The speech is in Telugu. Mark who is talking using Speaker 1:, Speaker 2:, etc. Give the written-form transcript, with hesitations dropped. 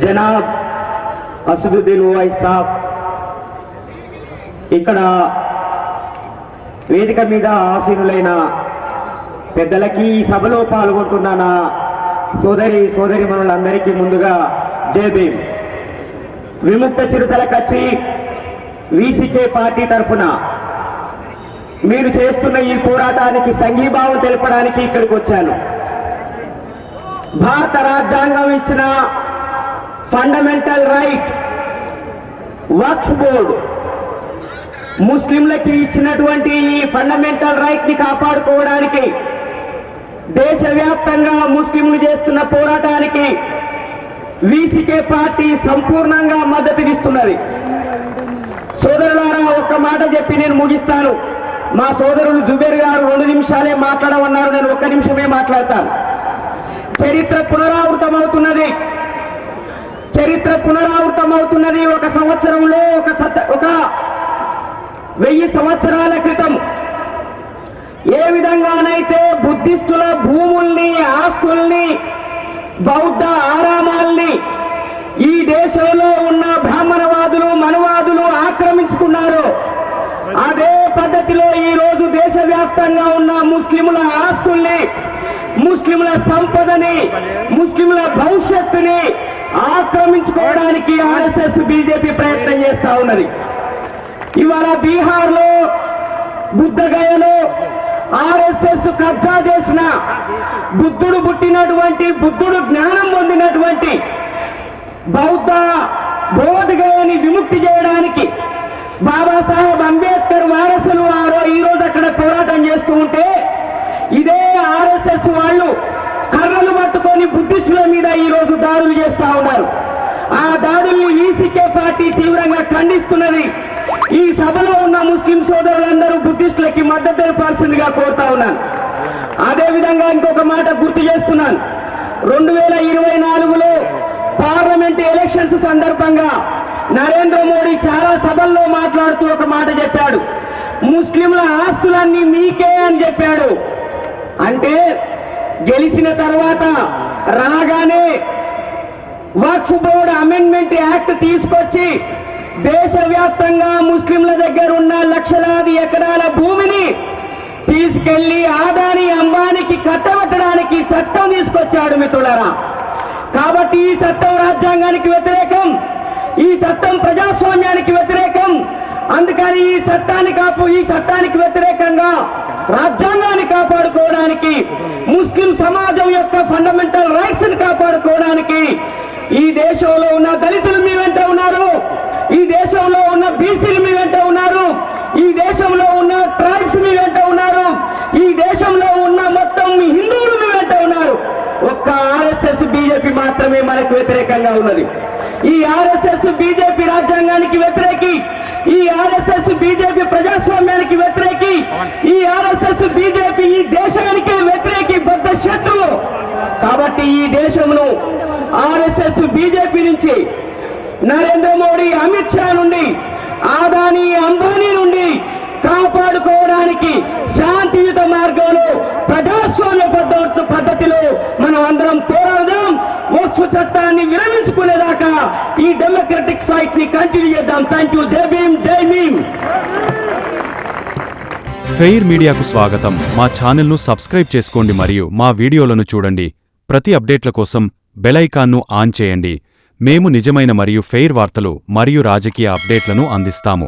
Speaker 1: జనాబ్ అసదుద్దీన్ ఓవైసీ సాబ్, ఇక్కడ వేదిక మీద ఆసీనులైన పెద్దలకి, ఈ సభలో పాల్గొంటున్న నా సోదరిమణులందరికీ ముందుగా జై భీమ్. విముక్త చిరుతల కచ్చి వీసీకే పార్టీ తరఫున మీరు చేస్తున్న ఈ పోరాటానికి సంఘీభావం తెలపడానికి ఇక్కడికి వచ్చాను. భారత రాజ్యాంగం ఇచ్చిన ఫండమెంటల్ రైట్ వక్ఫ్ బోర్డు ముస్లింలకి ఇచ్చినటువంటి ఈ ఫండమెంటల్ రైట్ ని కాపాడుకోవడానికి దేశవ్యాప్తంగా ముస్లింలు చేస్తున్న పోరాటానికి వీసీకే పార్టీ సంపూర్ణంగా మద్దతునిస్తున్నది. సోదరులారా, ఒక్క మాట చెప్పి నేను ముగిస్తాను. మా సోదరులు జుబేర్ గారు 2 నిమిషాలే మాట్లాడమన్నారు, నేను 1 నిమిషమే మాట్లాడతాను. చరిత్ర పునరావృతమవుతున్నది. ఒక సంవత్సరంలో ఒక 1000 సంవత్సరాల క్రితం ఏ విధంగానైతే బుద్ధిస్టుల భూముల్ని, ఆస్తుల్ని, బౌద్ధ ఆరామాల్ని ఈ దేశంలో ఉన్న బ్రాహ్మణవాదులు, మనువాదులు ఆక్రమించుకున్నారో అదే పద్ధతిలో ఈ రోజు దేశవ్యాప్తంగా ఉన్న ముస్లింల ఆస్తుల్ని, ముస్లింల సంపదని, ముస్లింల భవిష్యత్తుని ఆక్రమించుకోవడానికి ఆర్ఎస్ఎస్ బీజేపీ ప్రయత్నం చేస్తా ఉన్నది. ఇవాళ బీహార్లో బుద్ధగయలో ఆర్ఎస్ఎస్ కబ్జా చేసిన బుద్ధుడు పుట్టినటువంటి, బుద్ధుడు జ్ఞానం పొందినటువంటి బౌద్ధ బోధగయని విముక్తి చేయడానికి బాబాసాహెబ్ అంబేద్కర్ వారసులు ఈ రోజు అక్కడ పోరాటం చేస్తూ ఉంటే ఇదే ఆర్ఎస్ఎస్ వాళ్ళు కర్రలు పట్టుకొని బుద్ధిస్టుల మీద ఈ రోజు దాడులు చేస్తా ఉన్నారు. ఆ దాడుల్ని వీసీకే పార్టీ తీవ్రంగా ఖండిస్తున్నది. ఈ సభలో ఉన్న ముస్లిం సోదరులందరూ బుద్ధిస్టులకి మద్దతు తెలపాల్సిందిగా కోరుతా ఉన్నాను. అదేవిధంగా ఇంకొక మాట గుర్తు చేస్తున్నాను. 2024లో పార్లమెంట్ ఎలక్షన్స్ సందర్భంగా నరేంద్ర మోడీ చాలా సభల్లో మాట్లాడుతూ ఒక మాట చెప్పాడు. ముస్లింల ఆస్తులన్నీ మీకే అని చెప్పాడు. అంటే గెలిచిన తర్వాత రాగానే వక్ఫ్ బోర్డు అమెండ్మెంట్ యాక్ట్ తీసుకొచ్చి దేశవ్యాప్తంగా ముస్లింల దగ్గర ఉన్న లక్షలాది ఎకరాల భూమిని తీసుకెళ్లి ఆదాని అంబానీకి కట్టబెట్టడానికి చట్టం తీసుకొచ్చాడు మిత్రులారా. కాబట్టి ఈ చట్టం రాజ్యాంగానికి వ్యతిరేకం, ఈ చట్టం ప్రజాస్వామ్యానికి వ్యతిరేకం. అందుకని ఈ చట్టానికి వ్యతిరేకంగా రాజ్యాంగాన్ని కాపాడుకోవడానికి, ముస్లిం సమాజం యొక్క ఫండమెంటల్ రైట్స్ ని కాపాడుకోవడానికి ఈ దేశంలో ఉన్న దళితులు మీ వెంట ఉన్నారు, ఈ దేశంలో ఉన్న బీసీలు మీ వెంట ఉన్నారు, ఈ దేశంలో ఉన్న ట్రైబ్స్ మీ వెంట ఉన్నారు, ఈ దేశంలో ఉన్న మొత్తం హిందువులు మీ వెంట ఉన్నారు. ఒక్క ఆర్ఎస్ఎస్ బీజేపీ మాత్రమే మనకు వ్యతిరేకంగా ఉన్నది. ఈ ఆర్ఎస్ఎస్ బీజేపీ రాజ్యాంగానికి వ్యతిరేకి, ఈ ఆర్ఎస్ఎస్ బీజేపీ ప్రజాస్వామ్యానికి వ్యతిరేకి, ఈ ఆర్ఎస్ఎస్ బీజేపీ ఈ దేశానికి వ్యతిరేకి బద్ద శత్రువు. కాబట్టి ఈ దేశంలో ఆర్ఎస్ఎస్ బీజేపీ నుంచి, నరేంద్ర మోడీ, అమిత్ షా నుండి, ఆదాని అంబానీ నుండి కాపాడుకోవడానికి శాంతియుత మార్గంలో ప్రజాస్వామ్య పద్ధతిలో మనం అందరం పోరాడదాం. వక్ఫ్ చట్టాన్ని విరమించుకునేదాకా ఈ డెమోక్రటిక్ ఫైట్ ని కంటిన్యూ చేద్దాం. Thank you. జై భీమ్, జై భీమ్.
Speaker 2: ఫెయిర్ మీడియాకు స్వాగతం. మా ఛానల్ను సబ్స్క్రైబ్ చేసుకోండి మరియు మా వీడియోలను చూడండి. ప్రతి అప్డేట్ల కోసం బెల్ ఐకాన్ను ఆన్ చేయండి. మేము నిజమైన మరియు ఫెయిర్ వార్తలు మరియు రాజకీయ అప్డేట్లను అందిస్తాము.